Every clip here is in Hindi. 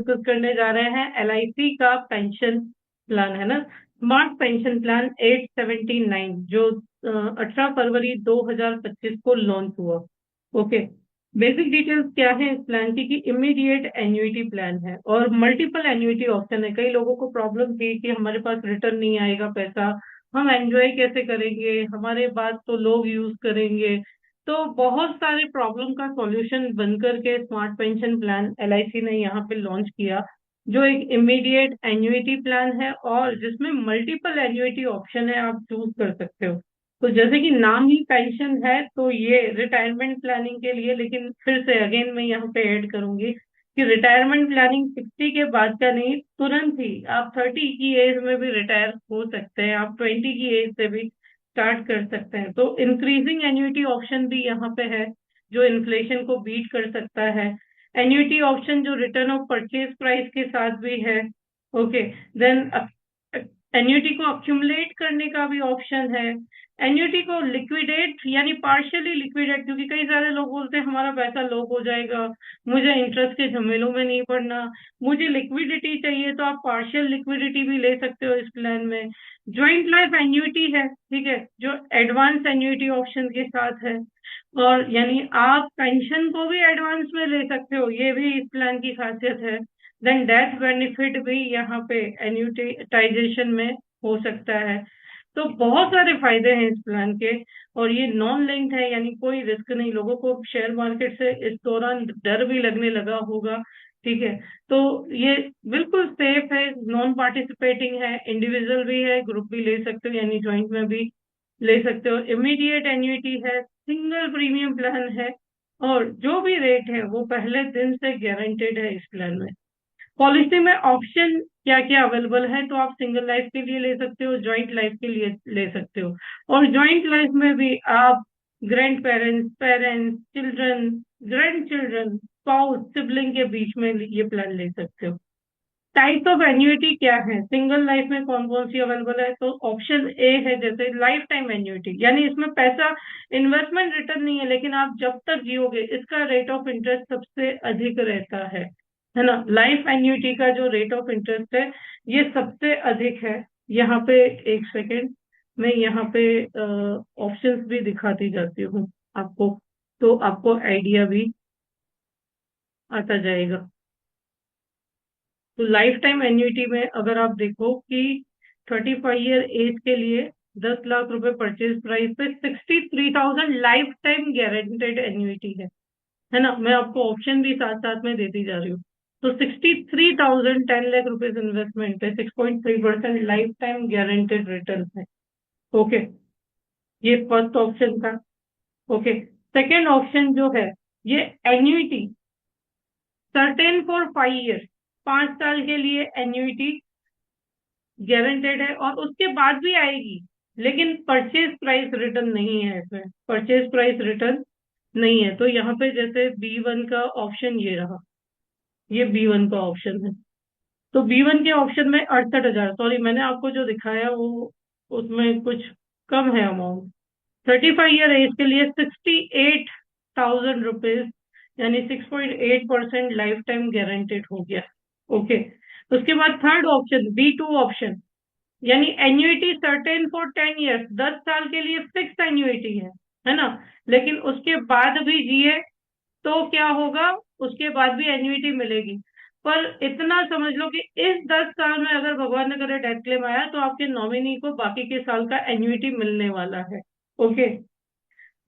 डिस्कस करने जा रहे हैं LIC का पेंशन प्लान, है ना। स्मार्ट पेंशन प्लान 879 जो 18 फरवरी 2025 को लॉन्च हुआ। ओके। बेसिक डिटेल्स क्या है इस प्लान की कि इमीडिएट एन्युइटी प्लान है और मल्टीपल एन्युइटी ऑप्शन है। कई लोगों को प्रॉब्लम थी कि हमारे पास रिटर्न नहीं आएगा पैसा, हम एंजॉय कैसे करेंगे, हमारे बाद तो लोग यूज करेंगे। तो बहुत सारे प्रॉब्लम का सॉल्यूशन बनकर के स्मार्ट पेंशन प्लान LIC ने यहाँ पे लॉन्च किया, जो एक इमीडिएट एन्युइटी प्लान है और जिसमें मल्टीपल एन्युइटी ऑप्शन है, आप चूज कर सकते हो। तो जैसे कि नाम ही पेंशन है तो ये रिटायरमेंट प्लानिंग के लिए, लेकिन फिर से अगेन मैं यहाँ पे ऐड करूंगी कि रिटायरमेंट प्लानिंग 60 के बाद का नहीं, तुरंत ही आप 30 की एज में भी रिटायर हो सकते हैं, आप 20 की एज से भी स्टार्ट कर सकते हैं। तो इंक्रीजिंग एन्युइटी ऑप्शन भी यहाँ पे है जो इन्फ्लेशन को बीट कर सकता है। एन्युइटी ऑप्शन जो रिटर्न ऑफ परचेज प्राइस के साथ भी है। ओके। देन एन्युइटी को अक्यूमुलेट करने का भी ऑप्शन है। एन्युइटी को लिक्विडेट यानी पार्शियली लिक्विडेट, क्योंकि कई सारे लोग बोलते हैं हमारा पैसा लॉक हो जाएगा, मुझे इंटरेस्ट के झमेलों में नहीं पड़ना, मुझे लिक्विडिटी चाहिए, तो आप पार्शियल लिक्विडिटी भी ले सकते हो इस प्लान में। ज्वाइंट लाइफ एन्युइटी है, ठीक है, जो एडवांस एन्युइटी ऑप्शन के साथ है, और यानी आप पेंशन को भी एडवांस में ले सकते हो, ये भी इस प्लान की खासियत है। देन डेथ बेनिफिट भी यहाँ पे एन्युटाइजेशन में हो सकता है। तो बहुत सारे फायदे हैं इस प्लान के, और ये नॉन लिंक्ड है यानी कोई रिस्क नहीं। लोगों को शेयर मार्केट से इस दौरान डर भी लगने लगा होगा, ठीक है। तो ये बिल्कुल सेफ है, नॉन पार्टिसिपेटिंग है, इंडिविजुअल भी है, ग्रुप भी ले सकते हो यानी ज्वाइंट में भी ले सकते हो। इमीडिएट एन्युइटी है, सिंगल प्रीमियम प्लान है, और जो भी रेट है वो पहले दिन से गारंटेड है इस प्लान में। पॉलिसी में ऑप्शन क्या क्या अवेलेबल है, तो आप सिंगल लाइफ के लिए ले सकते हो, ज्वाइंट लाइफ के लिए ले सकते हो, और ज्वाइंट लाइफ में भी आप grand parents, parents, children, grand children, spouse, sibling के बीच में ये प्लान ले सकते हो। टाइप ऑफ एन्युइटी क्या है, सिंगल लाइफ में कौन कौन सी अवेलेबल है, तो ऑप्शन ए है जैसे लाइफ टाइम एन्युइटी, यानी इसमें पैसा इन्वेस्टमेंट रिटर्न नहीं है, लेकिन आप जब तक जियोगे इसका रेट ऑफ इंटरेस्ट सबसे अधिक रहता है ना। लाइफ एन्युइटी का जो रेट ऑफ इंटरेस्ट है ये सबसे अधिक है। यहाँ पे एक सेकेंड, मैं यहाँ पे ऑप्शंस भी दिखाती जाती हूँ आपको, तो आपको आइडिया भी आता जाएगा। तो लाइफ टाइम एन्युइटी में अगर आप देखो कि 35 ईयर एज के लिए 10 लाख रुपए परचेज प्राइस पे 63,000 लाइफ टाइम गारंटेड एन्युइटी है ना। मैं आपको ऑप्शन भी साथ साथ में देती जा रही हूँ। तो 63,000 10 लाख रुपीज इन्वेस्टमेंट पे 6.3% लाइफ टाइम गारंटेड रिटर्न है। ओके, ये फर्स्ट ऑप्शन था। ओके, सेकेंड ऑप्शन जो है ये एन्युइटी सर्टेन फॉर 5 ईयर, 5 साल के लिए एन्युइटी गारंटेड है और उसके बाद भी आएगी, लेकिन परचेज प्राइस रिटर्न नहीं है, इसमें परचेज प्राइस रिटर्न नहीं है। तो यहाँ पे जैसे B1 का ऑप्शन ये रहा, ये B1 का ऑप्शन है। तो B1 के ऑप्शन में 68,000, सॉरी मैंने आपको जो दिखाया वो उसमें कुछ कम है अमाउंट। 35 ईयर एज के लिए 68,000 रुपीज, यानी 6.8% लाइफ टाइम गारंटेड हो गया। ओके, उसके बाद थर्ड ऑप्शन B2 ऑप्शन, यानी एन्युइटी सर्टेन फॉर 10 ईयर्स, 10 साल के लिए फिक्स एन्युइटी है ना, लेकिन उसके बाद भी जिए तो क्या होगा, उसके बाद भी एन्युइटी मिलेगी। पर इतना समझ लो कि इस 10 साल में अगर भगवान ने करे डेथ क्लेम आया तो आपके नॉमिनी को बाकी के साल का एन्युइटी मिलने वाला है। ओके,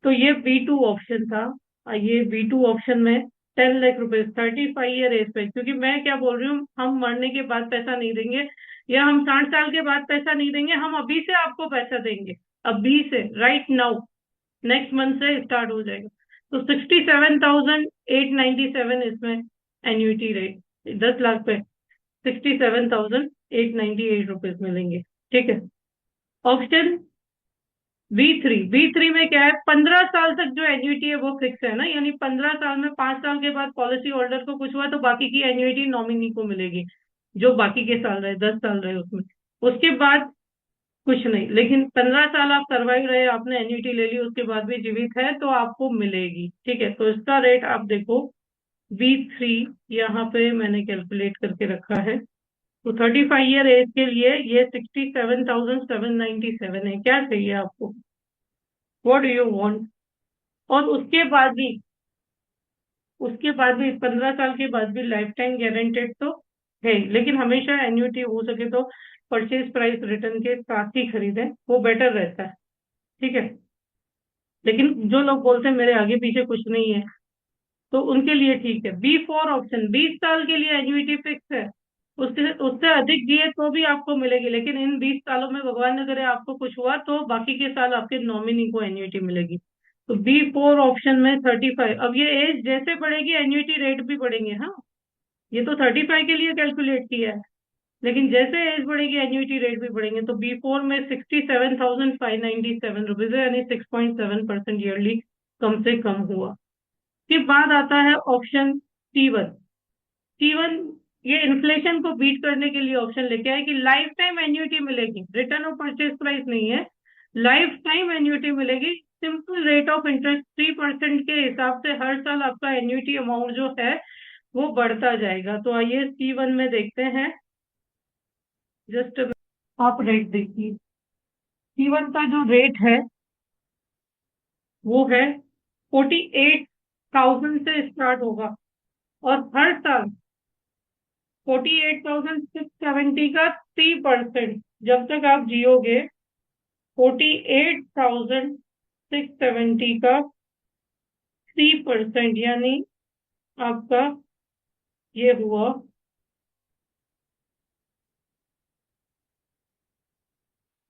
तो ये B2 ऑप्शन था। ये B2 ऑप्शन में 10 लाख रुपए 35 ईयर एज पे, क्योंकि मैं क्या बोल रही हूँ, हम मरने के बाद पैसा नहीं देंगे या हम 60 साल के बाद पैसा नहीं देंगे, हम अभी से आपको पैसा देंगे, अभी से, राइट नाउ, नेक्स्ट मंथ से स्टार्ट हो जाएगा। तो 67,897 इसमें एन्युइटी रेट, 10 लाख पे 67,898 रुपीज मिलेंगे, ठीक है। ऑप्शन बी थ्री में क्या है, 15 साल तक जो एन्युइटी है वो फिक्स है ना, यानी 15 साल में 5 साल के बाद पॉलिसी होल्डर को कुछ हुआ तो बाकी की एन्युइटी नॉमिनी को मिलेगी, जो बाकी के साल रहे, 10 साल रहे उसमें। उसके बाद कुछ नहीं, लेकिन 15 साल आप सर्वाइव रहे, आपने एन्युइटी ले ली, उसके बाद भी जीवित है तो आपको मिलेगी, ठीक है। तो इसका रेट आप देखो B3 यहाँ पे मैंने कैलकुलेट करके रखा है। तो 35 ईयर एज के लिए ये 67,797 है। क्या चाहिए आपको? What do you want? और उसके बाद भी 15 साल के बाद भी लाइफ टाइम गारंटेड तो है ही, लेकिन हमेशा एन्युटी हो सके तो परचेज प्राइस रिटर्न के साथ ही खरीदें, वो बेटर रहता है। ठीक है। लेकिन जो लोग बोलते हैं मेरे आगे पीछे कुछ नहीं है, तो उनके लिए ठीक है। B4 ऑप्शन 20 साल के लिए एन्युटी फिक्स है। उससे उससे अधिक दिए तो भी आपको मिलेगी, लेकिन इन 20 सालों में भगवान न करे आपको कुछ हुआ तो बाकी के साल आपके नॉमिनी को एन्युटी मिलेगी। तो B4 ऑप्शन में 35। अब ये एज जैसे बढ़ेगी एन्युटी रेट भी बढ़ेंगे। हाँ, ये तो 35 के लिए कैलकुलेट किया है, लेकिन जैसे एज बढ़ेगी एन्युटी रेट भी बढ़ेंगे। तो B4 में 67,597 रुपीज है, यानी 6.7% ईयरली कम से कम हुआ। के बाद आता है ऑप्शन C1। C1 ये इन्फ्लेशन को बीट करने के लिए ऑप्शन लेके आए कि लाइफ टाइम एन्युटी मिलेगी, रिटर्न ऑफ परचेज प्राइस नहीं है, लाइफ टाइम एन्युटी मिलेगी। सिंपल रेट ऑफ इंटरेस्ट 3% के हिसाब से हर साल आपका एन्युटी अमाउंट जो है वो बढ़ता जाएगा। तो आइए C1 में देखते हैं। जस्ट आप रेट देखिए। C1 का जो रेट है वो है 48,000 से स्टार्ट होगा, और हर साल 48,670 का 3%, जब तक आप जियोगे 48,670 का 3%, यानी आपका ये हुआ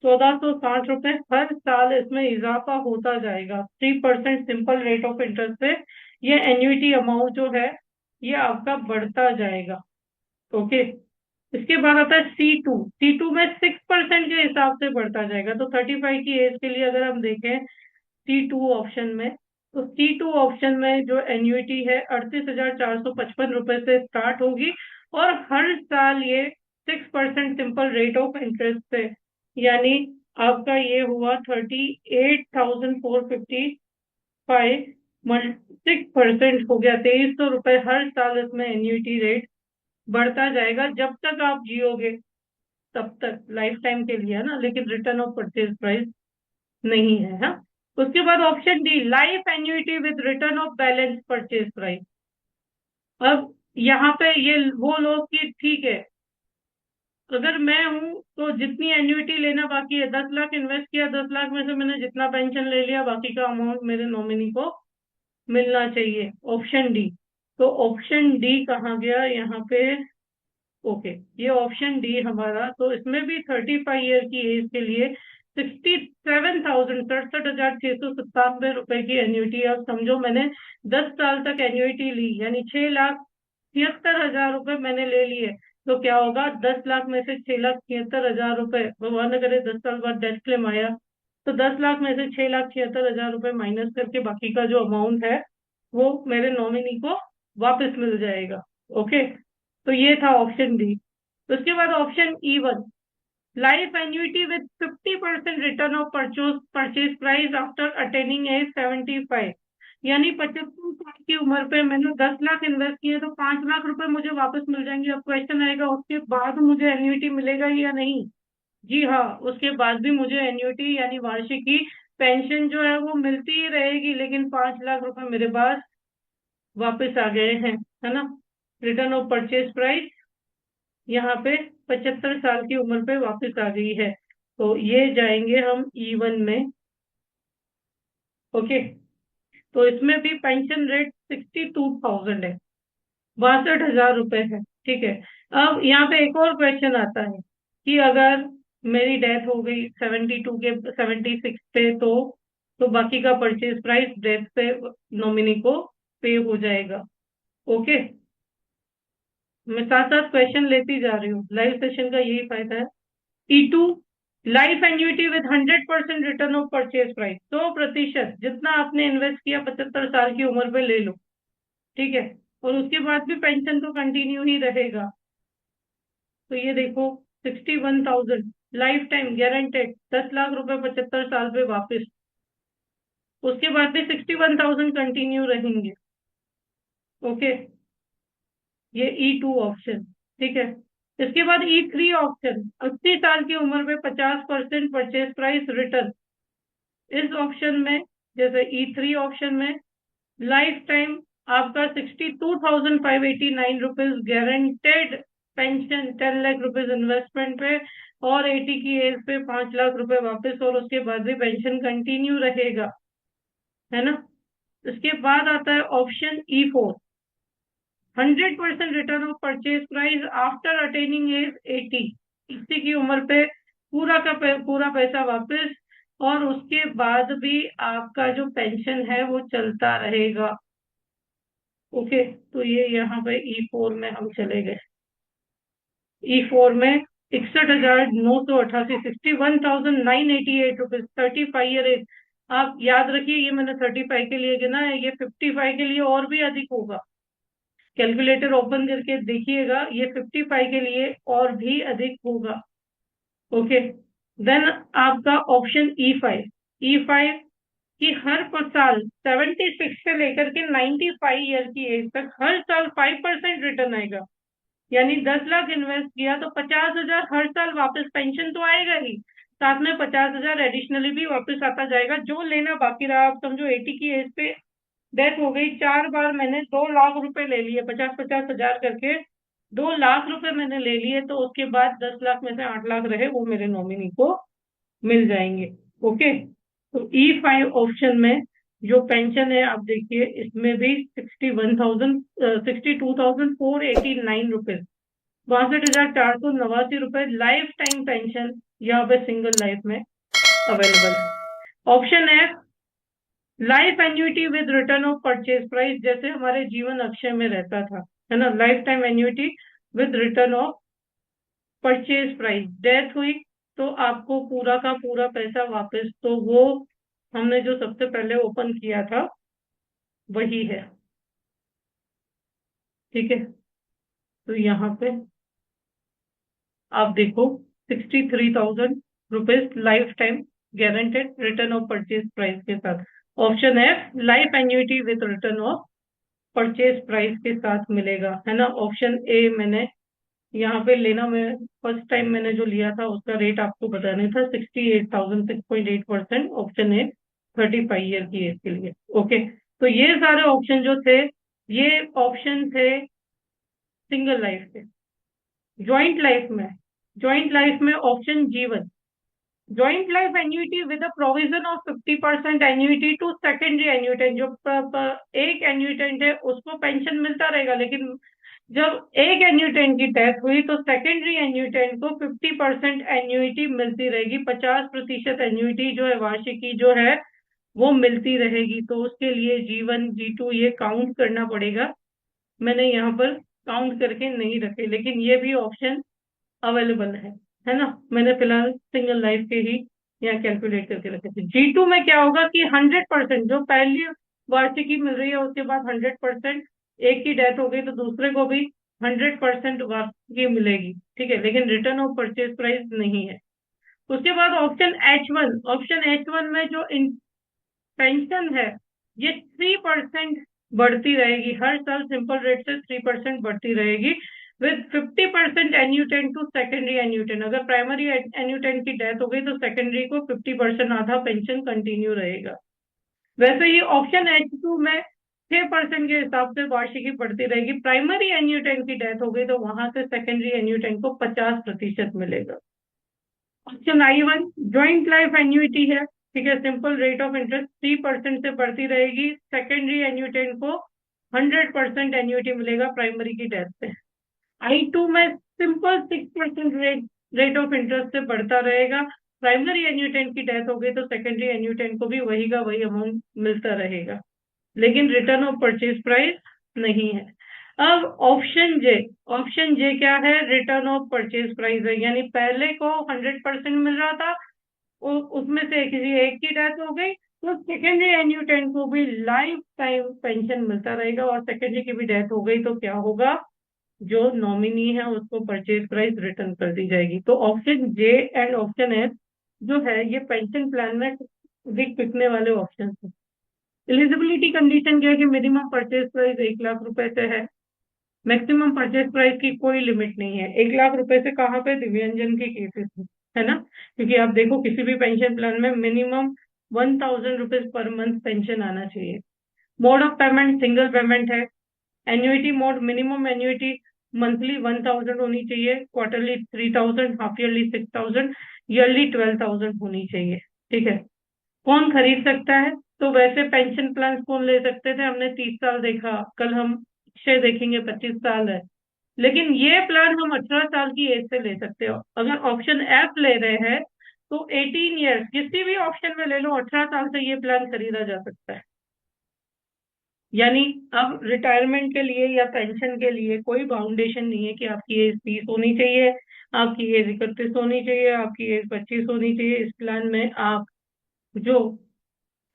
1,460 रुपए। हर साल इसमें इजाफा होता जाएगा 3% सिंपल रेट ऑफ इंटरेस्ट से। ये एन्युटी अमाउंट जो है ये आपका बढ़ता जाएगा। ओके। इसके बाद आता है C2 में 6% के हिसाब से बढ़ता जाएगा। तो 35 की एज के लिए अगर हम देखें C2 ऑप्शन में, तो C2 ऑप्शन में जो एन्युटी है 38,455 रुपए से स्टार्ट होगी, और हर साल ये 6% सिंपल रेट ऑफ इंटरेस्ट से, यानी आपका ये हुआ 38,455 6% हो गया 2,300 रुपए। हर साल इसमें एन्युटी रेट बढ़ता जाएगा जब तक आप जियोगे, तब तक लाइफ टाइम के लिए है ना, लेकिन रिटर्न ऑफ परचेज प्राइस नहीं है। हाँ। उसके बाद option D, life annuity with return of balance purchase price. अब यहाँ पे ये वो लोग कि ठीक है, अगर मैं हूं तो जितनी एन्युटी लेना बाकी है, 10 लाख इन्वेस्ट किया, 10 लाख में से मैंने जितना पेंशन ले लिया, बाकी का अमाउंट मेरे नॉमिनी को मिलना चाहिए। Option D. तो ऑप्शन डी कहाँ गया यहाँ पे? ओके, ये ऑप्शन डी हमारा। तो इसमें भी 35 ईयर की एज के लिए 67,67 हजार 697 रुपए की एन्युटी। अब समझो मैंने 10 साल तक एन्युटी ली, यानी 6,76,000 रुपए मैंने ले लिए। तो क्या होगा, 10 लाख में से 6,76,000 रुपए, भगवान न करे 10 साल बाद डेथ क्लेम आया, तो 10 लाख में से 6,76,000 रुपए माइनस करके बाकी का जो अमाउंट है वो मेरे नॉमिनी को वापस मिल जाएगा। ओके। तो ये था ऑप्शन डी। उसके बाद option E1, life annuity with 50% return of purchase price after attaining age 75। यानी 75 साल की उम्र पे मैंने 10 लाख इन्वेस्ट किए, तो 5 लाख रुपए मुझे वापस मिल जाएंगे। अब क्वेश्चन आएगा उसके बाद मुझे एन्युटी मिलेगा या नहीं? जी हाँ, उसके बाद भी मुझे एन्युटी यानी वार्षिकी पेंशन जो है वो मिलती ही रहेगी, लेकिन 5 लाख रुपए मेरे पास वापस आ गए हैं, है ना। रिटर्न ऑफ परचेज प्राइस यहाँ पे 75 साल की उम्र पे वापस आ गई है। तो ये जाएंगे हम E1 में। ओके। तो इसमें भी पेंशन रेट 62,000 है, 62,000 रुपए है। ठीक है। अब यहाँ पे एक और क्वेश्चन आता है कि अगर मेरी डेथ हो गई 72 के 76 पे, तो बाकी का परचेज प्राइस डेथ पे नॉमिनी को पे हो जाएगा। ओके। मैं साथ साथ क्वेश्चन लेती जा रही हूँ, लाइव सेशन का यही फायदा है। E2, life annuity with 100% return of purchase price, 100% जितना आपने इन्वेस्ट किया 75 साल की उम्र पे ले लो। ठीक है। और उसके बाद भी पेंशन तो कंटिन्यू ही रहेगा। तो ये देखो 61,000 लाइफ टाइम गारंटेड, 10 लाख रुपए 75 साल पे वापस। उसके बाद भी 61,000 कंटिन्यू रहेंगे। ओके। ये E2 ऑप्शन, ठीक है। इसके बाद E3 ऑप्शन, 80 साल की उम्र में 50% परचेज प्राइस रिटर्न। इस ऑप्शन में, जैसे E3 ऑप्शन में, लाइफ टाइम आपका 62,589 rupees guaranteed pension, 10 lakh rupees investment पे, और 80 की एज पे 5 लाख रुपए वापस, और उसके बाद भी पेंशन कंटिन्यू रहेगा, है ना। इसके बाद आता है option E4, 100% return of purchase price after attaining age 80। 80 की उम्र पे पूरा का पूरा पैसा वापस, और उसके बाद भी आपका जो पेंशन है वो चलता रहेगा। ओके, तो ये यहाँ पे E4 में हम चले गए। E4 में 61,988, 61,988 रुपीज, 35 ईयर एज। आप याद रखिए, ये मैंने 35 के लिए गिना है, ये 55 के लिए और भी अधिक होगा। कैलकुलेटर ओपन करके देखिएगा, ये 55 के लिए और भी अधिक होगा। ओके, देन आपका ऑप्शन E5, E5 कि हर साल 76 से लेकर के 95 ईयर की एज तक हर साल 5% रिटर्न आएगा। यानी 10 लाख इन्वेस्ट किया तो 50,000 हर साल वापस, पेंशन तो आएगा ही, साथ में 50,000 एडिशनली भी वापस आता जाएगा। जो लेना बाकी रहा, आप समझो 80 की एज पे डेथ हो गई, 4 बार मैंने 2 लाख रुपए ले लिए, 50-50 हजार करके 2 लाख रुपए मैंने ले लिए, तो उसके बाद 10 लाख में से 8 लाख रहे, वो मेरे नॉमिनी को मिल जाएंगे। ओके, तो E5 ऑप्शन में जो पेंशन है, आप देखिए इसमें भी 62,489 रुपीज, 62,489 रुपए लाइफ टाइम पेंशन यहाँ पे सिंगल लाइफ में अवेलेबल है। ऑप्शन है life annuity with return of purchase price, जैसे हमारे जीवन अक्षय में रहता था, है ना, life time annuity with return of purchase price. Death हुई तो आपको पूरा का पूरा पैसा वापस, तो वो हमने जो सबसे पहले ओपन किया था वही है, ठीक है। तो यहाँ पे आप देखो, 63,000 rupees life time guaranteed return of purchase price के साथ। ऑप्शन है life annuity with return of purchase price के साथ मिलेगा, है ना। ऑप्शन ए मैंने यहाँ पे लेना, मैं फर्स्ट टाइम मैंने जो लिया था उसका रेट आपको बताने था, 68,000, 6.8%। ऑप्शन ए 35 ईयर की एज के लिए। ओके, तो ये सारे ऑप्शन जो थे, ये ऑप्शन थे सिंगल लाइफ के। ज्वाइंट लाइफ में ऑप्शन जीवन, joint life annuity with a provision of 50% annuity to secondary annuitant. जो एक एन्युटेंट है उसको पेंशन मिलता रहेगा, लेकिन जब एक एन्युटेंट की डेथ हुई तो सेकेंडरी एन्युटेंट को 50% एन्युटी मिलती रहेगी, 50% एन्युटी जो है वार्षिकी जो है वो मिलती रहेगी। तो उसके लिए G1 G2 ये काउंट करना पड़ेगा। मैंने यहाँ पर काउंट करके नहीं रखे, लेकिन ये भी ऑप्शन अवेलेबल है ना। मैंने फिलहाल सिंगल लाइफ के ही यहाँ कैलकुलेट करके रखे थे। G2 में क्या होगा कि 100%, जो पहली वार्षिकी मिल रही है उसके बाद 100%, एक की डेथ हो गई तो दूसरे को भी 100% वार्षिकी मिलेगी, ठीक है, लेकिन रिटर्न ऑफ परचेज प्राइस नहीं है। उसके बाद ऑप्शन H1 में जो पेंशन है ये 3% बढ़ती रहेगी, हर साल सिंपल रेट से 3% बढ़ती रहेगी, विद 50% एन्यूटेंट टू सेकेंडरी एन्यूटेंट। अगर प्राइमरी एन्यूटेंट की डेथ हो गई तो सेकेंडरी को 50% आधा पेंशन कंटिन्यू रहेगा। वैसे ही ऑप्शन H2 में 6% के हिसाब से वार्षिकी बढ़ती रहेगी, प्राइमरी एन्यूटेंट की डेथ हो गई तो वहां से सेकेंडरी एन्यूटेंट को 50% मिलेगा। Option I1 joint life annuity है, ठीक है, सिंपल रेट ऑफ इंटरेस्ट 3% से बढ़ती रहेगी, सेकेंडरी एन्युटेंट को 100% एन्युटी मिलेगा प्राइमरी की डेथ पे। I2 में सिंपल 6% रेट ऑफ इंटरेस्ट से बढ़ता रहेगा, प्राइमरी एन्युटेंट की डेथ हो गई तो सेकेंडरी एन्युटेंट को भी वही का वही अमाउंट मिलता रहेगा, लेकिन रिटर्न ऑफ परचेज प्राइस नहीं है। अब ऑप्शन जे क्या है, रिटर्न ऑफ परचेज प्राइस है, यानी पहले को 100% मिल रहा था, उसमें से किसी एक की डेथ हो गई तो सेकेंडरी एन्यूटेंट को भी लाइफ टाइम पेंशन मिलता रहेगा, और सेकेंडरी की भी डेथ हो गई तो क्या होगा, जो नॉमिनी है उसको परचेज प्राइस रिटर्न कर दी जाएगी। तो option J and option S जो है ये पेंशन प्लान में बिकने वाले ऑप्शन है। एलिजिबिलिटी कंडीशन क्या है कि मिनिमम परचेज प्राइस 1 लाख रुपए से है, मैक्सिमम परचेज प्राइस की कोई लिमिट नहीं है। 1 लाख रुपए से कहाँ पे दिव्यांजन के केसेस है ना, क्योंकि आप देखो किसी भी पेंशन प्लान में मिनिमम 1,000 रुपीज पर मंथ पेंशन आना चाहिए। Mode of payment single payment है। Annuity mode minimum annuity monthly 1,000 होनी चाहिए, क्वार्टरली 3,000, हाफ ईयरली 6,000, ईयरली 12,000 होनी चाहिए। ठीक है। कौन खरीद सकता है? तो वैसे पेंशन प्लान कौन ले सकते थे? हमने 30 साल देखा, कल हम 6 देखेंगे, 25 साल है। लेकिन ये प्लान हम 18 साल की एज से ले सकते हो। अगर ऑप्शन एफ ले रहे हैं तो 18 ईयर्स, किसी भी ऑप्शन में ले लो, 18 साल से ये प्लान खरीदा जा सकता है। यानी अब रिटायरमेंट के लिए या पेंशन के लिए कोई बाउंडेशन नहीं है कि आपकी एज 30 होनी चाहिए, आपकी एज 31 होनी चाहिए, आपकी एज 25 होनी चाहिए। इस प्लान में आप जो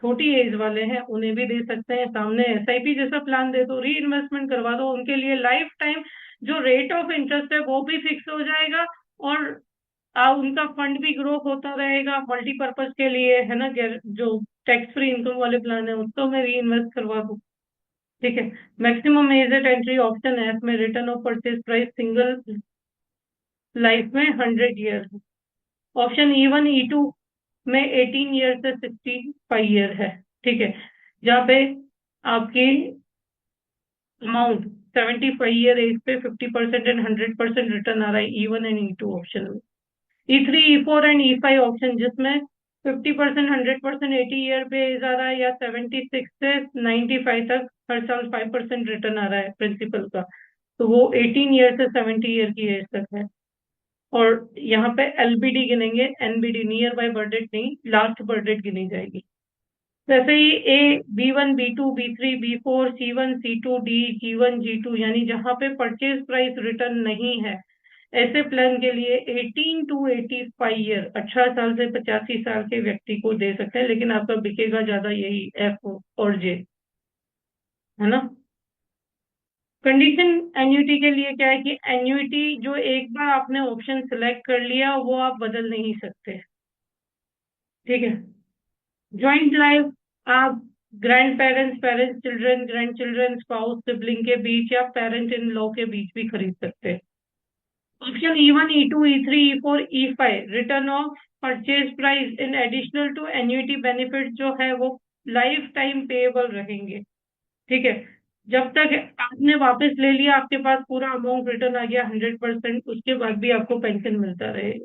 छोटी एज वाले हैं उन्हें भी दे सकते हैं। सामने एसआईपी जैसा प्लान दे दो, री इन्वेस्टमेंट करवा दो, उनके लिए लाइफ टाइम जो रेट ऑफ इंटरेस्ट है वो भी फिक्स हो जाएगा, और उनका फंड भी ग्रो होता रहेगा मल्टीपर्पज के लिए, है ना। जो टैक्स फ्री इनकम वाले प्लान है उसको मैं री इन्वेस्ट करवा दूँ। ठीक है। Maximum age eight entry option है इसमें, return of purchase price single life में 100 ईयर। ऑप्शन E1 E2 में 18 ईयर से 65 ईयर है। ठीक है। जहाँ पे आपकी अमाउंट 75 ईयर एज पे 50% एंड 100% रिटर्न आ रहा है E1 एंड E2 ऑप्शन में। E3 E4 and E5 option जिसमें 50% 100% 80 ईयर पे एज आ रहा है, या 76 से 95 तक हर साल 5% रिटर्न आ रहा है प्रिंसिपल का, तो वो 18 ईयर से 70 ईयर की एज तक है। और यहाँ पे एलबीडी गिनेंगे, NBD near by birth date नहीं, लास्ट बर्थ डेट गिनी जाएगी। वैसे ही B1 B2 B3 B4 C1 C2 D G1 G2, यानी जहाँ पे परचेज प्राइस रिटर्न नहीं है, ऐसे प्लान के लिए 18 to 85 ईयर, 18 साल से 85 साल के व्यक्ति को दे सकते हैं। लेकिन आपका बिकेगा ज्यादा यही F और J, है ना। कंडीशन एन्युटी के लिए क्या है कि एन्युटी जो एक बार आपने ऑप्शन सिलेक्ट कर लिया वो आप बदल नहीं सकते। ठीक है। ज्वाइंट लाइफ आप grand parents, parents children, grand children, spouse, sibling के बीच या पेरेंट इन लॉ के बीच भी खरीद सकते हैं। Option E1 E2 E3 E4 E5 return of purchase price in additional to annuity benefit जो है वो लाइफ टाइम पेएबल रहेंगे। ठीक है। जब तक आपने वापस ले लिया, आपके पास पूरा अमाउंट रिटर्न आ गया 100%, उसके बाद भी आपको पेंशन मिलता रहेगा।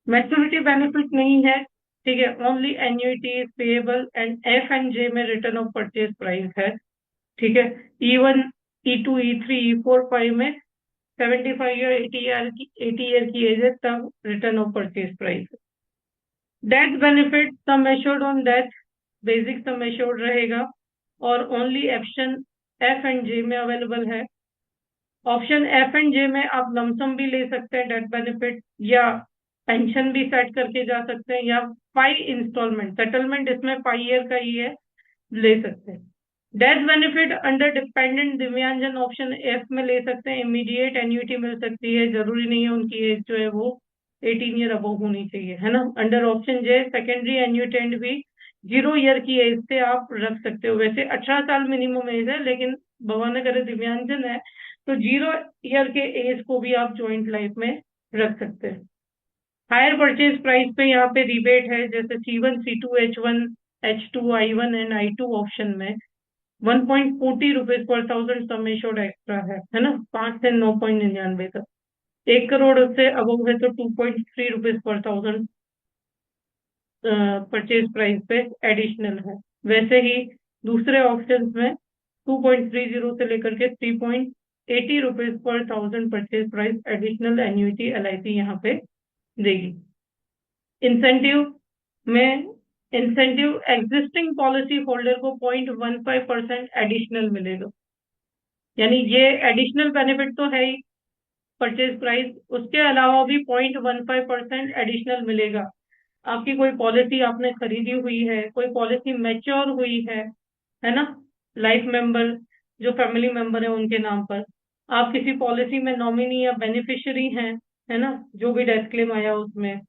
मैच्योरिटी बेनिफिट नहीं है। ठीक है। Only annuity payable and F and J में रिटर्न ऑफ परचेज प्राइस है। ठीक है। E1 E2 E3 E4 5 में 75 ईयर 80 ईयर की एज है तब return of purchase price. Death benefit sum assured on death, basic sum assured रहेगा, और only option F and J में अवेलेबल है। ऑप्शन एफ एंड जे में आप लमसम भी ले सकते हैं डेथ बेनिफिट, या पेंशन भी सेट करके जा सकते हैं, या 5 इंस्टॉलमेंट सेटलमेंट इसमें 5 ईयर का ही है, ले सकते हैं। डेथ बेनिफिट अंडर डिपेंडेंट दिव्यांजन ऑप्शन एफ में ले सकते हैं, इमीडिएट एन्युटी मिल सकती है, जरूरी नहीं है उनकी एज जो है वो 18 ईयर अबव होनी चाहिए, है ना। अंडर ऑप्शन जे सेकेंडरी एन्यूटेंट भी 0 ईयर की एज से आप रख सकते हो। वैसे 18 साल मिनिमम एज है, लेकिन भगवान न करे दिव्यांजन है तो 0 ईयर के एज को भी आप ज्वाइंट लाइफ में रख सकते हैं। हायर परचेज प्राइस पे यहाँ पे रिबेट है, जैसे C1 C2 H1 H2 I1 and I2 option में 1.40 rupees per thousand sum assured extra है ना, 5 से 9.99 तक। 1 करोड़ से अबव है तो 2.3 rupees per thousand purchase price पे एडिशनल है। वैसे ही दूसरे ऑप्शंस में 2.30 से लेकर के 3.80 rupees per thousand purchase price additional annuity LIC यहाँ पे देगी। इंसेंटिव में इंसेंटिव एग्जिस्टिंग पॉलिसी होल्डर को 0.15% एडिशनल मिलेगा। यानी ये एडिशनल बेनिफिट तो है ही परचेज प्राइस, उसके अलावा भी 0.15% एडिशनल मिलेगा। आपकी कोई पॉलिसी आपने खरीदी हुई है, कोई पॉलिसी मैच्योर हुई है ना, लाइफ मेंबर जो फैमिली मेंबर है उनके नाम पर, आप किसी पॉलिसी में नॉमिनी या बेनिफिशियरी हैं, है ना, जो भी डेथ क्लेम आया उसमें,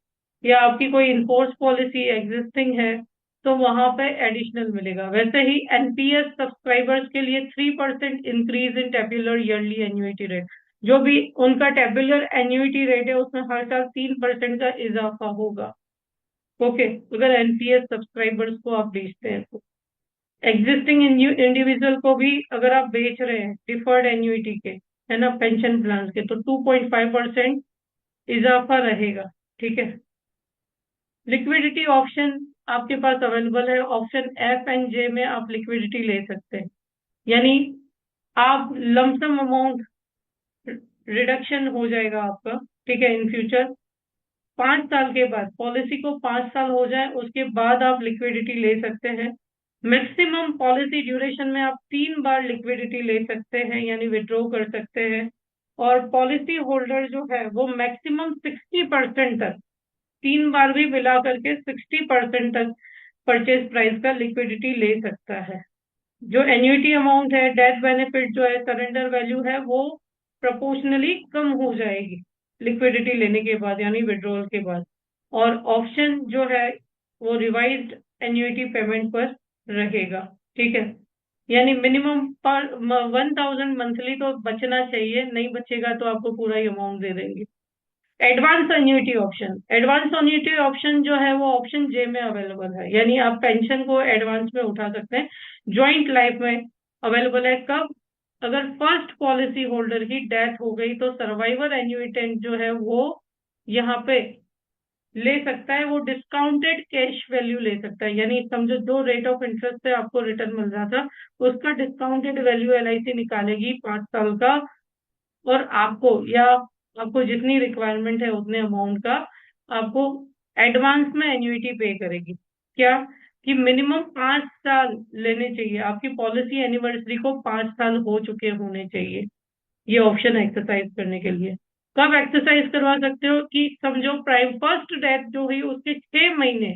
या आपकी कोई इन्फोर्स पॉलिसी एग्जिस्टिंग है, तो वहां पे एडिशनल मिलेगा। वैसे ही एनपीएस सब्सक्राइबर्स के लिए 3% increase in tabular yearly annuity rate, जो भी उनका टेब्यूलर एन्युइटी रेट है उसमें हर साल 3% का इजाफा होगा। ओके, अगर एनपीएस सब्सक्राइबर्स को आप बेचते हैं तो। एग्जिस्टिंग इंडिविजुअल को भी अगर आप बेच रहे हैं डिफर्ड एन्युइटी के, है ना, पेंशन प्लान के, तो 2.5% इजाफा रहेगा। ठीक है। लिक्विडिटी ऑप्शन आपके पास अवेलेबल है। ऑप्शन एफ एंड जे में आप लिक्विडिटी ले सकते हैं, यानी आप लमसम अमाउंट रिडक्शन हो जाएगा आपका। ठीक है, इन फ्यूचर 5 साल के बाद, पॉलिसी को 5 साल हो जाए उसके बाद आप लिक्विडिटी ले सकते हैं। मैक्सिमम पॉलिसी ड्यूरेशन में आप 3 बार लिक्विडिटी ले सकते हैं, यानी विड्रॉ कर सकते हैं। और पॉलिसी होल्डर जो है वो मैक्सिमम 60% तक, 3 बार भी मिला करके 60% तक परचेज प्राइस का लिक्विडिटी ले सकता है। जो एन्युइटी अमाउंट है, डेथ बेनिफिट जो है, सरेंडर वैल्यू है, वो प्रोपोर्शनली कम हो जाएगी लिक्विडिटी लेने के बाद, यानी विड्रॉल के बाद। और ऑप्शन जो है वो रिवाइज्ड एन्युइटी पेमेंट पर रहेगा। ठीक है, यानी मिनिमम पर 1000 मंथली तो बचना चाहिए, नहीं बचेगा तो आपको पूरा ही अमाउंट दे देंगे। Advance annuity option, advance annuity option जो है वो ऑप्शन जे में अवेलेबल है, यानी आप पेंशन को एडवांस में उठा सकते हैं। ज्वाइंट लाइफ में अवेलेबल है। कब? अगर फर्स्ट पॉलिसी होल्डर की डेथ हो गई तो सर्वाइवर एन्युइटेंट जो है वो यहाँ पे ले सकता है, वो डिस्काउंटेड कैश वैल्यू ले सकता है, यानी समझो जो रेट ऑफ इंटरेस्ट से आपको रिटर्न मिल रहा था उसका डिस्काउंटेड वैल्यू एलआईसी निकालेगी 5 साल का, और आपको, या आपको जितनी रिक्वायरमेंट है उतने अमाउंट का आपको एडवांस में एन्युइटी पे करेगी। क्या? कि मिनिमम 5 साल लेने चाहिए, आपकी पॉलिसी एनिवर्सरी को 5 साल हो चुके होने चाहिए ये ऑप्शन एक्सरसाइज करने के लिए। कब एक्सरसाइज करवा सकते हो? कि समझो प्राइम फर्स्ट डेथ जो हुई उसके 6 महीने,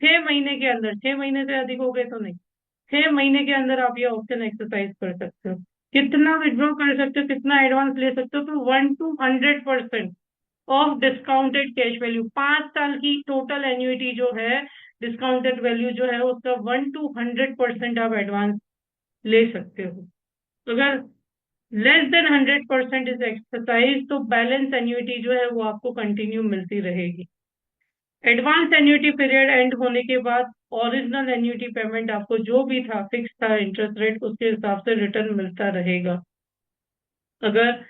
6 महीने के अंदर, 6 महीने से अधिक हो गए तो नहीं, 6 महीने के अंदर आप ये ऑप्शन एक्सरसाइज कर सकते हो। कितना विड्रॉ कर सकते हो, कितना एडवांस ले सकते हो? तो 1 to 100% of discounted cash value. 5 साल की टोटल एन्युइटी जो है, डिस्काउंटेड वैल्यू जो है उसका 1 to 100% आप एडवांस ले सकते हो। अगर लेस देन 100% इज एक्सरसाइज तो बैलेंस एन्युइटी जो है वो आपको कंटिन्यू मिलती रहेगी। एडवांस एन्युइटी पीरियड एंड होने के बाद ओरिजिनल एन्युइटी पेमेंट आपको जो भी था, फिक्स था इंटरेस्ट रेट, उसके हिसाब से रिटर्न मिलता रहेगा। अगर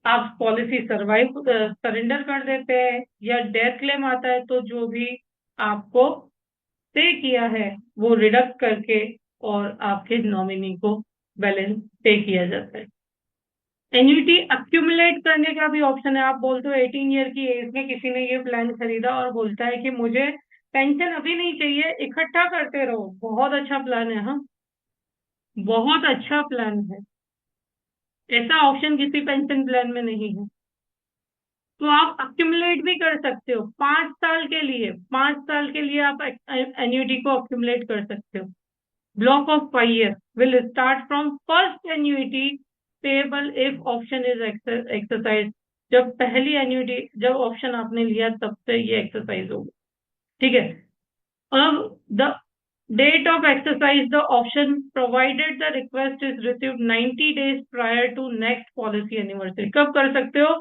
आप पॉलिसी सरेंडर कर देते हैं या डेथ क्लेम आता है तो जो भी आपको पे किया है वो रिडक्ट करके और आपके नॉमिनी को बैलेंस पे किया जाता है। एन्युइटी अक्यूमुलेट करने का भी ऑप्शन है। आप बोलते हो 18 ईयर की एज में किसी ने ये प्लान खरीदा और बोलता है कि मुझे पेंशन अभी नहीं चाहिए, इकट्ठा करते रहो, बहुत अच्छा प्लान है। हाँ, बहुत अच्छा प्लान है। ऐसा ऑप्शन किसी पेंशन प्लान में नहीं है। तो आप अक्यूमुलेट भी कर सकते हो 5 साल के लिए, 5 साल के लिए आप एन्युइटी को अक्यूमुलेट कर सकते हो। Block of 5 years will start from first annuity payable if option is exercised। जब पहली एन्युइटी, जब ऑप्शन आपने लिया तब से ये एक्सरसाइज होगा। ठीक है। अब the date of exercise the option provided the request is received 90 days prior to next policy anniversary. कब कर सकते हो?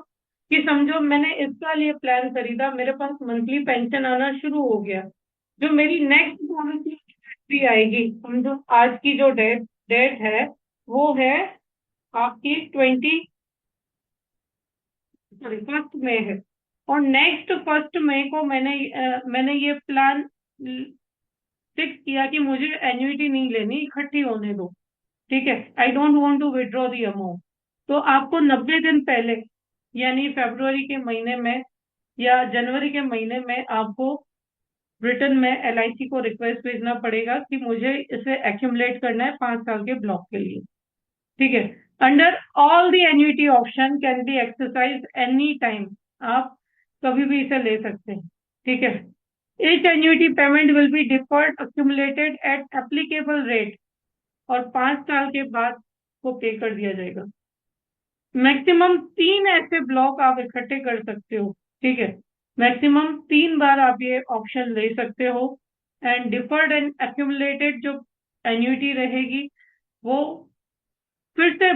कि समझो मैंने इस साल ये प्लान खरीदा, मेरे पास मंथली पेंशन आना शुरू हो गया, जो मेरी नेक्स्ट पॉलिसी भी आएगी, समझो आज की जो डेट डेट है वो है आपकी 1 मई है, और नेक्स्ट 1 मई को मैंने ये प्लान फिक्स किया कि मुझे एन्युइटी नहीं लेनी, इकट्ठी होने दो। ठीक है, I don't want to withdraw the amount. तो आपको 90 दिन पहले, यानी फरवरी के महीने में या जनवरी के महीने में आपको रिटर्न में एलआईसी को रिक्वेस्ट भेजना पड़ेगा कि मुझे इसे एक्यूमुलेट करना है 5 साल के ब्लॉक के लिए। ठीक है। Under all the annuity option can be exercise any time, आप कभी भी इसे ले सकते हैं। ठीक है। each annuity payment will be deferred accumulated at applicable rate, और 5 साल के बाद वो पे कर दिया जाएगा। मैक्सिमम 3 ऐसे ब्लॉक आप इकट्ठे कर सकते हो। ठीक है, मैक्सिमम 3 बार आप ये ऑप्शन ले सकते हो। एंड डिफर्ड एंड एक्यूमुलेटेड जो एन्युटी रहेगी वो फिर से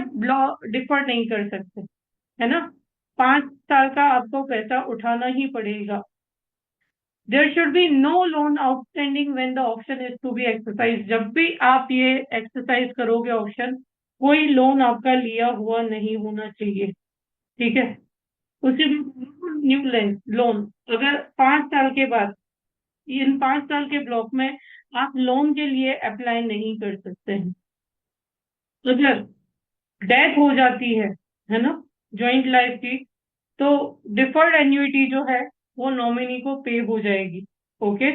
डिफर नहीं कर सकते, है ना। 5 साल का आपको पैसा उठाना ही पड़ेगा। There should be no loan outstanding when the option is to be exercise. जब भी आप ये एक्सरसाइज करोगे ऑप्शन, कोई लोन आपका लिया हुआ नहीं होना चाहिए, ठीक है। उसी न्यू लोन, अगर 5 साल के बाद, इन 5 साल के ब्लॉक में आप लोन के लिए अप्लाई नहीं कर सकते हैं। अगर डेथ हो जाती है ना, जॉइंट लाइफ की, तो डिफर्ड एन्युइटी जो है वो नॉमिनी को पे हो जाएगी। ओके।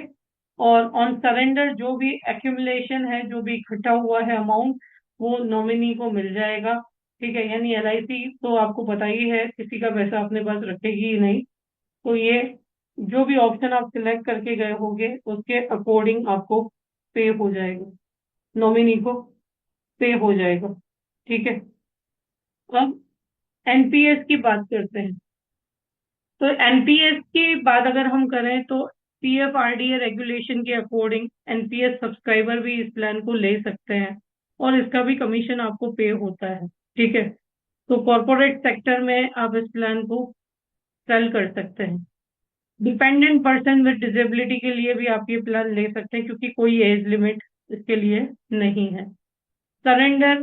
और ऑन सरेंडर जो भी एक्यूमुलेशन है, जो भी इकट्ठा हुआ है अमाउंट, वो नॉमिनी को मिल जाएगा। ठीक है, यानी एलआईसी तो आपको पता ही है किसी का पैसा अपने पास रखेगी ही नहीं। तो ये जो भी ऑप्शन आप सिलेक्ट करके गए होंगे उसके अकॉर्डिंग आपको पे हो जाएगा, नॉमिनी को पे हो जाएगा। ठीक है। अब एनपीएस की बात करते हैं। तो एनपीएस की बात अगर हम करें तो पीएफआरडीए रेगुलेशन के अकॉर्डिंग एनपीएस सब्सक्राइबर भी इस प्लान को ले सकते हैं और इसका भी कमीशन आपको पे होता है। ठीक है। तो कॉरपोरेट सेक्टर में आप इस प्लान को सेल कर सकते हैं। डिपेंडेंट पर्सन विद डिसेबिलिटी के लिए भी आप ये प्लान ले सकते हैं क्योंकि कोई एज लिमिट इसके लिए नहीं है। Surrender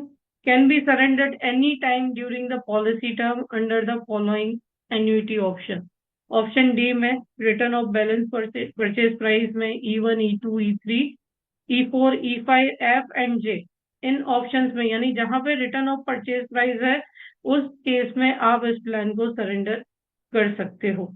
can be surrendered any time during the policy term under the following annuity option. Option D में return of balance purchase price में E1, E2, E3, E4, E5, F and J, इन ऑप्शंस में, यानी जहां पे रिटर्न ऑफ परचेज प्राइस है उस केस में आप इस प्लान को सरेंडर कर सकते हो।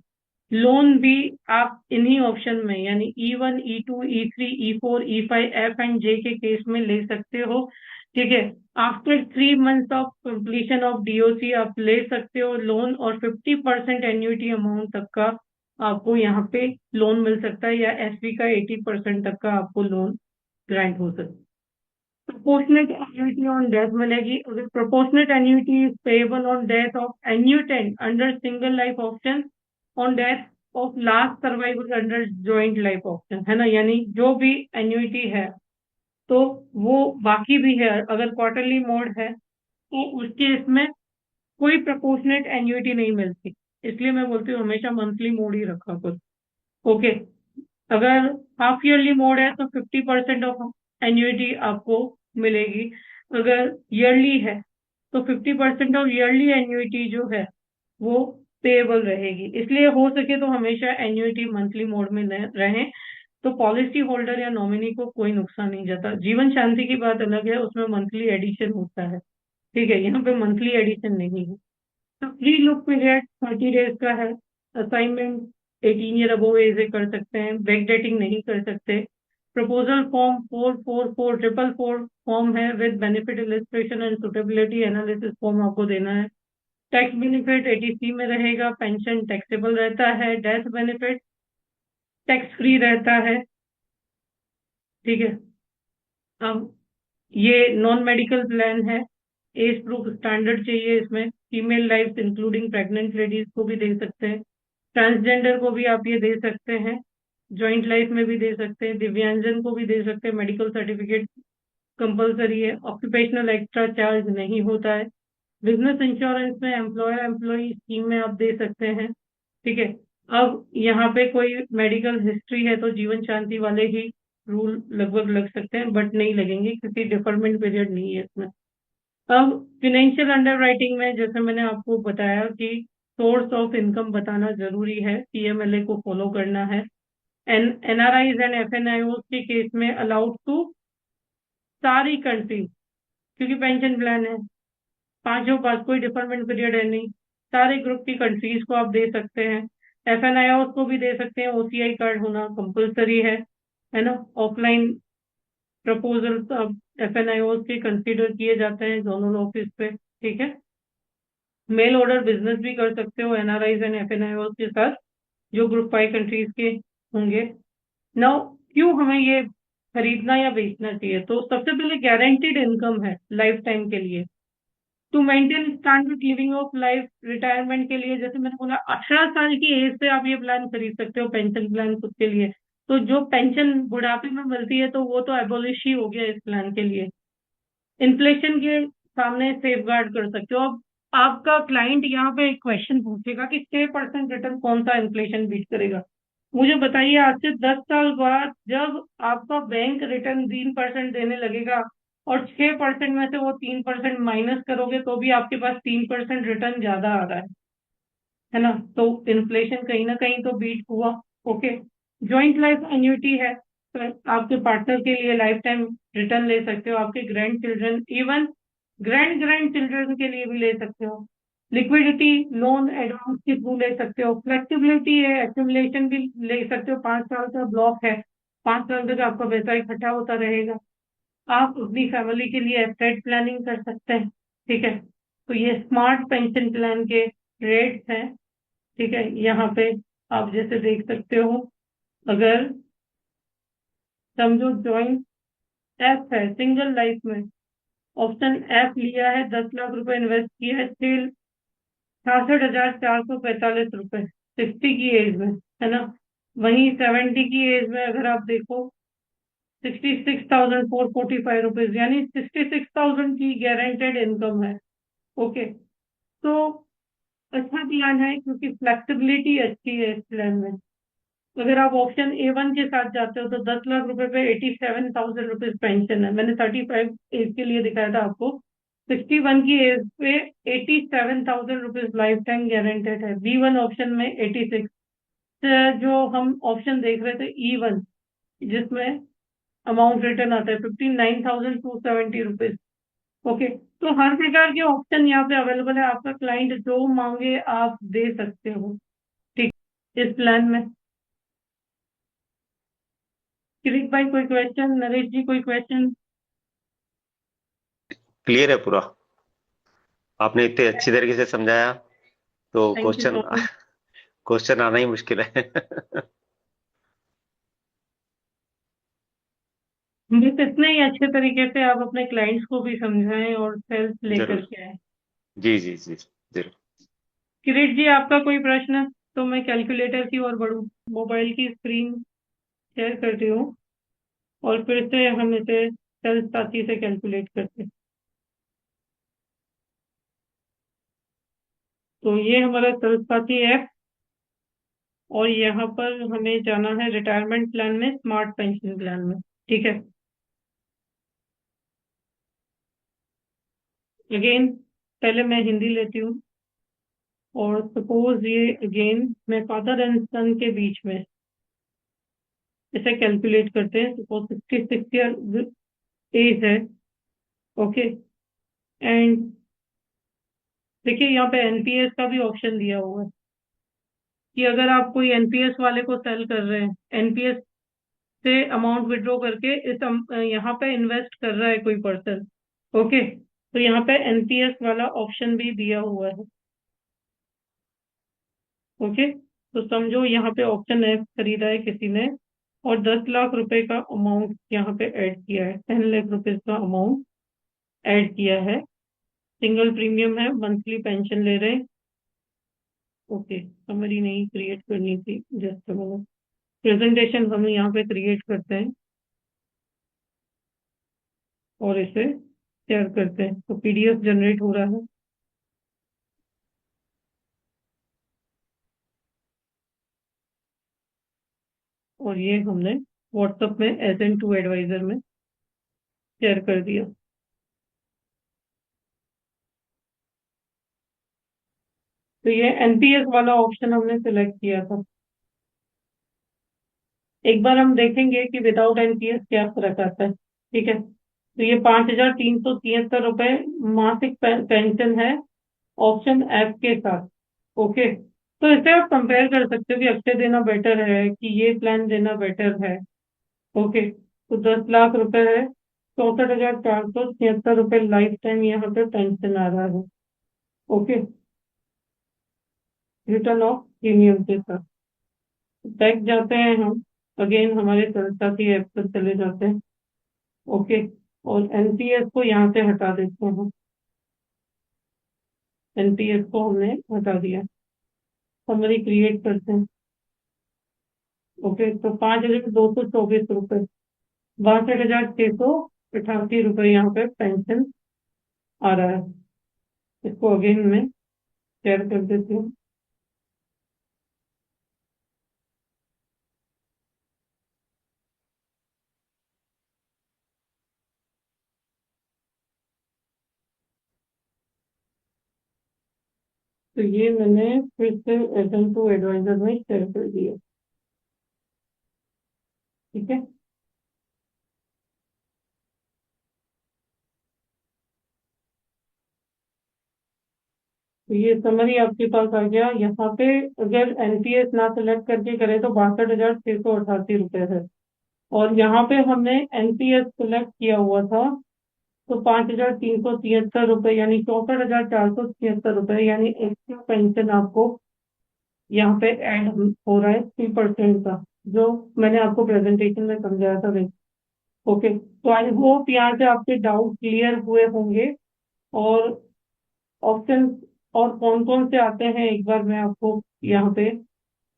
लोन भी आप इन्हीं ऑप्शन में यानी E1, E2, E3, E4, E5, F and J के केस में ले सकते हो। ठीक है। After 3 months of completion of DOC आप ले सकते हो लोन, और 50% एन्युटी अमाउंट तक का आपको यहाँ पे लोन मिल सकता है, या एसबी का 80% तक का आपको लोन ग्रांट हो सकता है। प्रोपोर्शनेट एन्युटी ऑन डेथ मिलेगी। अगर proportionate annuity is payable on death of annuitant under single life option, on death of last survivor under joint life option, है ना। यानी जो भी एन्युटी है तो वो बाकी भी है, अगर क्वार्टरली मोड है तो उसके इसमें कोई प्रोपोर्शनेट एन्युटी नहीं मिलती। इसलिए मैं बोलती हूँ हमेशा मंथली मोड ही रखा करो। ओके। अगर हाफ ईयरली मोड है तो 50% ऑफ एन्युटी आपको मिलेगी। अगर ईयरली है तो 50% ऑफ ईयरली एन्युटी जो है वो पेएबल रहेगी। इसलिए हो सके तो हमेशा एन्युटी मंथली मोड में रहें, तो पॉलिसी होल्डर या नॉमिनी को कोई नुकसान नहीं जाता। जीवन शांति की बात अलग है, उसमें मंथली एडिशन होता है। ठीक है, यहाँ पे मंथली एडिशन नहीं है। तो फ्री लुक पीरियड 30 डेज का है। असाइनमेंट 18 ईयर अबोव एज से कर सकते हैं, बैक डेटिंग नहीं कर सकते। प्रपोजल फॉर्म 444444 फॉर्म है with benefit illustration and suitability analysis form आपको देना है। टैक्स बेनिफिट एटीसी में रहेगा। पेंशन टैक्सेबल रहता है। डेथ बेनिफिट टैक्स फ्री रहता है। ठीक है। अब ये नॉन मेडिकल प्लान है। एज प्रूफ स्टैंडर्ड चाहिए इसमें। Female life including pregnant ladies को भी दे सकते हैं, ट्रांसजेंडर को भी आप ये दे सकते हैं, जॉइंट लाइफ में भी दे सकते हैं, दिव्यांगजन को भी दे सकते हैं। मेडिकल सर्टिफिकेट कंपलसरी है। ऑक्यूपेशनल एक्स्ट्रा चार्ज नहीं होता है। बिजनेस इंश्योरेंस में एम्प्लॉयर एम्प्लॉई स्कीम में आप दे सकते हैं। ठीक है। अब यहाँ पे कोई मेडिकल हिस्ट्री है तो जीवन शांति वाले ही रूल लगभग लग सकते हैं, बट नहीं लगेंगे क्योंकि डिफरमेंट पीरियड नहीं है इसमें। अब फिनेंशियल अंडरराइटिंग में जैसे मैंने आपको बताया कि सोर्स ऑफ इनकम बताना जरूरी है, पीएमएलए को फॉलो करना है। एनआरआईज एंड एफएनआईओ के केस में अलाउड टू सारी कंट्रीज, क्योंकि पेंशन प्लान है, पांचों पास कोई डिफरमेंट पीरियड है नहीं, सारे ग्रुप की कंट्रीज को आप दे सकते हैं। एफएनआईओ को भी दे सकते हैं। ओसीआई कार्ड होना कंपलसरी है ना। ऑफलाइन प्रपोजल अब एफएनआईओ के कंसीडर किए जाते हैं जोनल ऑफिस पे। ठीक है। मेल ऑर्डर बिजनेस भी कर सकते हो एनआरआईज एंड एफएनआईओ के साथ, जो ग्रुप 5 कंट्रीज के होंगे। नाउ क्यों हमें ये खरीदना या बेचना चाहिए, तो सबसे पहले गारंटीड इनकम है लाइफ टाइम के लिए, to maintain standard living of life, retirement के लिए। जैसे मैंने बोला 18 साल की एज से आप ये प्लान खरीद सकते हो, पेंशन प्लान खुद के लिए। तो जो पेंशन बुढ़ापे में मिलती है तो वो तो एबोलिश ही हो गया इस प्लान के लिए। इन्फ्लेशन के सामने सेफ गार्ड कर सकते हो। अब आपका क्लाइंट यहाँ पे एक क्वेश्चन पूछेगा कि 6% रिटर्न कौन सा इन्फ्लेशन बीट करेगा। मुझे बताइए, आज से 10 साल बाद जब आपका बैंक रिटर्न 3% देने लगेगा और 6% में से वो 3% माइनस करोगे तो भी आपके पास 3% रिटर्न ज्यादा आ रहा है ना। तो इन्फ्लेशन कहीं ना कहीं तो बीट हुआ। ओके। जॉइंट लाइफ एन्युटी है, तो आपके पार्टनर के लिए लाइफ टाइम रिटर्न ले सकते हो, आपके grand children, even grand grand children के लिए भी ले सकते हो। लिक्विडिटी लोन एडवांस के थ्रू ले सकते हो। फ्लेक्सिबिलिटी है, एक्यूमुलेशन भी ले सकते हो, 5 साल का ब्लॉक है, 5 साल तक आपका पैसा इकट्ठा होता रहेगा। आप अपनी फैमिली के लिए एस्टेट प्लानिंग कर सकते हैं। ठीक है। तो ये स्मार्ट पेंशन प्लान के रेट्स हैं। ठीक है, यहाँ पे आप जैसे देख सकते हो, अगर समझो जॉइंट एफ है सिंगल लाइफ में, ऑप्शन एफ लिया है, 10 लाख रुपए इन्वेस्ट किया है, 66,445 रुपए 60 की एज में, है ना। वहीं 70 की एज में अगर आप देखो, 66,445 रुपीज, यानी 66,000 की गारंटेड इनकम है। ओके। तो अच्छा प्लान है क्योंकि फ्लेक्सिबिलिटी अच्छी है इस प्लान में। अगर आप ऑप्शन ए 1 के साथ जाते हो तो 10 लाख रुपए पे 87,000 रुपीज पेंशन है। मैंने 35 एज के लिए दिखाया था आपको। 61 की एज पे 87,000 रुपीज लाइफ टाइम गारंटेड है। B1 ऑप्शन में 86। जो हम ऑप्शन देख रहे थे E1, जिसमें अमाउंट रिटर्न आता है 59,270 रुपीज। ओके। तो हर प्रकार के ऑप्शन यहाँ पे अवेलेबल है, आपका क्लाइंट जो मांगे आप दे सकते हो। ठीक। इस प्लान में किरीट भाई कोई क्वेश्चन, नरेश जी कोई क्वेश्चन? क्लियर है पूरा। आपने इतने अच्छी तरीके से समझाया तो thank you question so much. Question आना ही मुश्किल है। बस इतने ही अच्छे तरीके से आप अपने क्लाइंट्स को भी समझाएं और सेल्फ लेकर जरूर। के आए। जी जी जी जरूर। किरीट जी आपका कोई प्रश्न? तो मैं कैलकुलेटर की ओर बढ़ूं, मोबाइल की स्क्रीन शेयर करती हूँ और फिर से हम इसे सेल्फ साथी से कैलकुलेट करते हैं। तो ये हमारा सेल्फ साथी है और यहाँ पर हमें जाना है रिटायरमेंट प्लान में, स्मार्ट पेंशन प्लान में। ठीक है। अगेन पहले मैं हिंदी लेती हूँ और सपोज ये अगेन मैं फादर एंड सन के बीच में इसे कैलकुलेट करते हैं। सपोज 66 ईयर एज है। ओके। एंड देखिए यहाँ पे एनपीएस का भी ऑप्शन दिया हुआ है कि अगर आप कोई एनपीएस वाले को सेल कर रहे हैं, एनपीएस से अमाउंट विड्रॉ करके यहाँ पे इन्वेस्ट कर रहा है कोई पर्सन। ओके। तो यहाँ पे एनपीएस वाला ऑप्शन भी दिया हुआ है। ओके। तो समझो यहाँ पे ऑप्शन एफ खरीदा है किसी ने और 10 लाख रुपए का अमाउंट यहाँ पे ऐड किया है, 10 लाख रुपीज का अमाउंट ऐड किया है। सिंगल प्रीमियम है, मंथली पेंशन ले रहे हैं। ओके, समरी नहीं क्रिएट करनी थी, जस्ट मतलब प्रेजेंटेशन हम यहाँ पे क्रिएट करते हैं और इसे शेयर करते हैं। तो पीडीएफ जनरेट हो रहा है और ये हमने व्हाट्सएप में एजेंट टू एडवाइजर में शेयर कर दिया। तो ये एनपीएस वाला ऑप्शन हमने सिलेक्ट किया था। एक बार हम देखेंगे कि विदाउट एनपीएस क्या फर्क आता है। ठीक है। तो ये 5,373 रुपए मासिक पेंशन है ऑप्शन एफ के साथ। ओके। तो इसे आप कंपेयर कर सकते हो कि अक्षय देना बेटर है कि ये प्लान देना बेटर है। ओके। तो 10 लाख रुपए है, 64,476 रुपए लाइफ टाइम यहाँ पे पेंशन आ रहा है। ओके। रिटर्न ऑफ प्रीमियम के साथ बैक जाते हैं हम, अगेन हमारे साथी ऐप पर चले जाते हैं। ओके। और एनपीएस को यहाँ से हटा देते हैं। एनपीएस को हमने हटा दिया। समरी क्रिएट करते हैं। ओके, तो 5,224 रुपये, 62,688 रुपये यहाँ पे पेंशन आ रहा है। इसको अगेन मैं शेयर कर देती हूँ। तो ये मैंने फिर से एजेंट टू एडवाइजर में शेयर कर दिया। ठीक है, तो ये समरी आपके पास आ गया। यहाँ पे अगर एनपीएस ना सिलेक्ट करके करे तो 62,688 रुपये है। और यहाँ पे हमने एनपीएस सिलेक्ट किया हुआ था, तो 5,373 रुपये यानी 64,476 रुपये, यानी एक्स्ट्रा पेंशन आपको यहाँ पे ऐड हो रहा है 3% का, जो मैंने आपको प्रेजेंटेशन में समझाया था। ओके, तो आई होप यहाँ से आपके डाउट क्लियर हुए होंगे। और ऑप्शन और कौन कौन से आते हैं एक बार मैं आपको यहाँ पे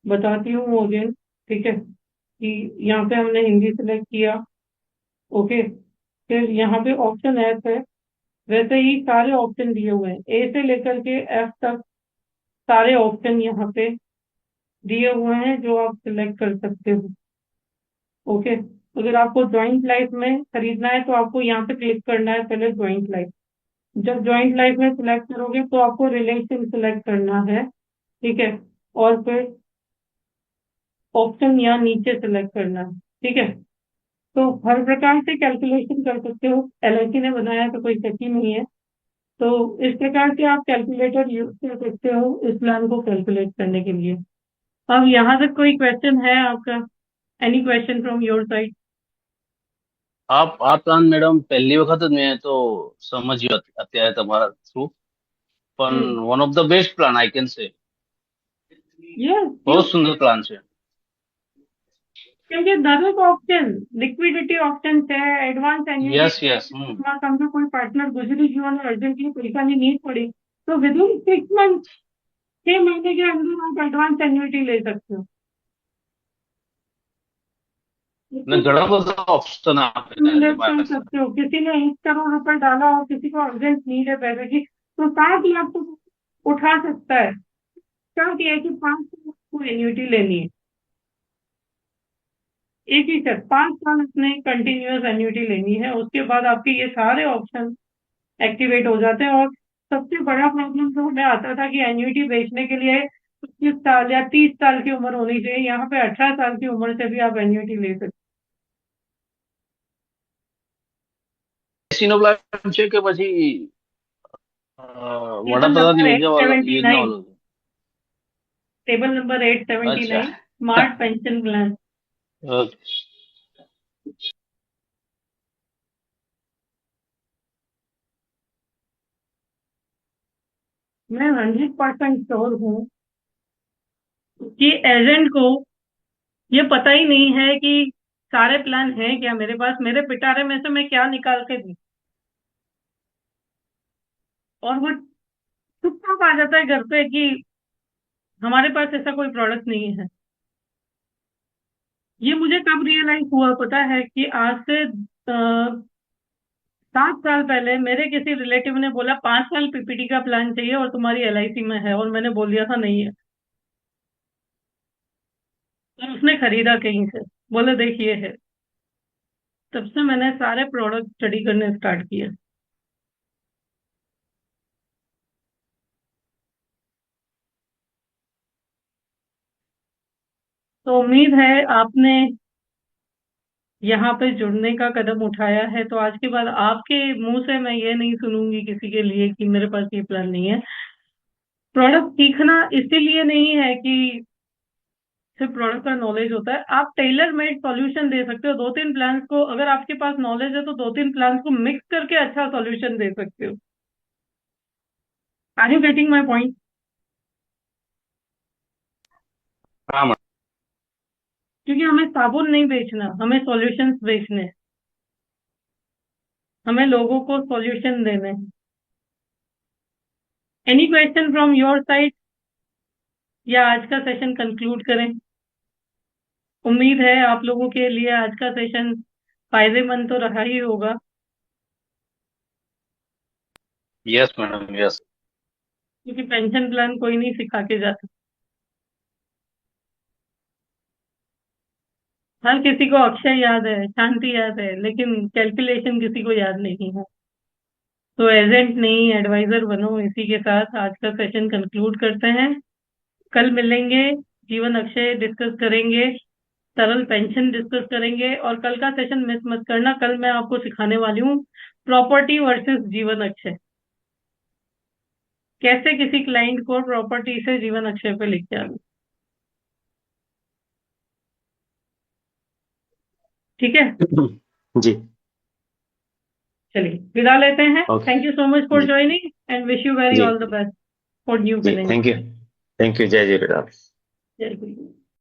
बताती हूँ अगेन। ठीक है, कि यहाँ पे हमने हिंदी सेलेक्ट किया। ओके, फिर यहाँ पे ऑप्शन एफ है। वैसे ही सारे ऑप्शन दिए हुए हैं, ए से लेकर के एफ तक सारे ऑप्शन यहाँ पे दिए हुए हैं जो आप सिलेक्ट कर सकते हो। ओके, अगर आपको जॉइंट लाइफ में खरीदना है तो आपको यहाँ पे क्लिक करना है पहले जॉइंट लाइफ। जब जॉइंट लाइफ में सिलेक्ट करोगे तो आपको रिलेशन सिलेक्ट करना है। ठीक है, और फिर ऑप्शन यहाँ नीचे सिलेक्ट करना है। ठीक है, तो हर प्रकार से कैलकुलेशन कर सकते हो, एलआईसी ने बनाया है तो कोई शक ही नहीं है। तो इस प्रकार से आप कैलकुलेटर यूज कर सकते हो इस प्लान को कैलकुलेट करने के लिए। अब यहाँ तक कोई क्वेश्चन है आपका? Any question from your side? આ પ્લાન મેડમ પહેલી વખત જ મેં તો સમજ્યો અત્યારે તમારા થ્રુ, પણ hmm, one of the best plan I can say. Yes you, बहुत सुंदर प्लान છે. क्योंकि दरेक ऑप्शन, लिक्विडिटी ऑप्शन है, एडवांस एन्युटी यस है। यस. समझो कोई पार्टनर गुजरी जीवन में अर्जेंटली पैसा की नीड पड़ी, तो विद इन 6 मंथ, 6 महीने के अंदर आप एडवांस एन्युटी ले सकते हो। ને ઘણા બધા ઓપ્શન આપેલા છે इन्वेस्ट कर પાસે. सकते हो। किसी ने 1 करोड़ रुपए डाला और किसी को अर्जेंट नीड है पैसे की, तो 7 लाख तो उठा सकता है। शर्त यह है कि 5 साल को एन्युटी लेनी है, एक ही शर्त, 5 साल अपने कंटिन्यूअस एन्युटी लेनी है। उसके बाद आपके ये सारे ऑप्शन एक्टिवेट हो जाते हैं। और सबसे बड़ा प्रॉब्लम जो हमें आता था कि एन्युटी बेचने के लिए 25 साल या 30 साल की उम्र होनी चाहिए, यहाँ पे 18 साल की उम्र से भी आप एन्युटी ले सकते એસી નો પ્લાન છે કે પછી हो। टेबल વડાપ્રધાન नंबर एट યોજના વાળો सेवेंटी યોજના नाइन વાળો છે? टेबल नंबर एट सेवेंटी અચ્છા. Nine smart pension plan. Okay. मैं 100% श्योर हूँ कि एजेंट को ये पता ही नहीं है कि सारे प्लान हैं क्या मेरे पास, मेरे पिटारे में से मैं क्या निकाल के दूं। और वो चुपचाप आ जाता है घर पे कि हमारे पास ऐसा कोई प्रोडक्ट नहीं है। ये मुझे कब रियलाइज हुआ पता है? कि आज से 7 साल पहले मेरे किसी रिलेटिव ने बोला 5 साल पीपीटी का प्लान चाहिए और तुम्हारी एलआईसी में है, और मैंने बोल दिया था नहीं है। और उसने खरीदा कहीं से, बोले देख ये है। तब से मैंने सारे प्रोडक्ट स्टडी करने स्टार्ट किए। तो उम्मीद है आपने यहाँ पे जुड़ने का कदम उठाया है। तो आज के बाद आपके मुंह से मैं ये नहीं सुनूंगी किसी के लिए कि मेरे पास ये प्लान नहीं है। प्रोडक्ट सीखना इसीलिए नहीं है कि सिर्फ प्रोडक्ट का नॉलेज होता है, आप टेलर मेड सॉल्यूशन दे सकते हो। 2-3 प्लान्स को, अगर आपके पास नॉलेज है तो 2-3 प्लान्स को मिक्स करके अच्छा सॉल्यूशन दे सकते हो। Are you getting my point? હા મેડમ. क्योंकि हमें साबुन नहीं बेचना, हमें सॉल्यूशंस बेचने हैं। हमें लोगों को सॉल्यूशन देने हैं। Any question from your side, या आज का सेशन कंक्लूड करें? उम्मीद है आप लोगों के लिए आज का सेशन फायदेमंद तो रहा ही होगा। Yes madam, yes. क्योंकि पेंशन प्लान कोई नहीं सिखा के जाता। हर किसी को अक्षय याद है, शांति याद है, लेकिन कैलकुलेशन किसी को याद नहीं है। तो एजेंट नहीं, एडवाइजर बनो। इसी के साथ आज का सेशन कंक्लूड करते हैं। कल मिलेंगे, जीवन अक्षय डिस्कस करेंगे, सरल पेंशन डिस्कस करेंगे। और कल का सेशन मिस मत करना, कल मैं आपको सिखाने वाली हूँ प्रॉपर्टी वर्सेस जीवन अक्षय। कैसे किसी क्लाइंट को प्रॉपर्टी से जीवन अक्षय पे लेके आना। ठीक है, जी। चलिए विदा लेते हैं। Okay. Thank you so much for जी। Joining and wish you very जी। All the best for new जी, beginning. Thank you. Thank you. जय झूलेलाल। जय गुरु।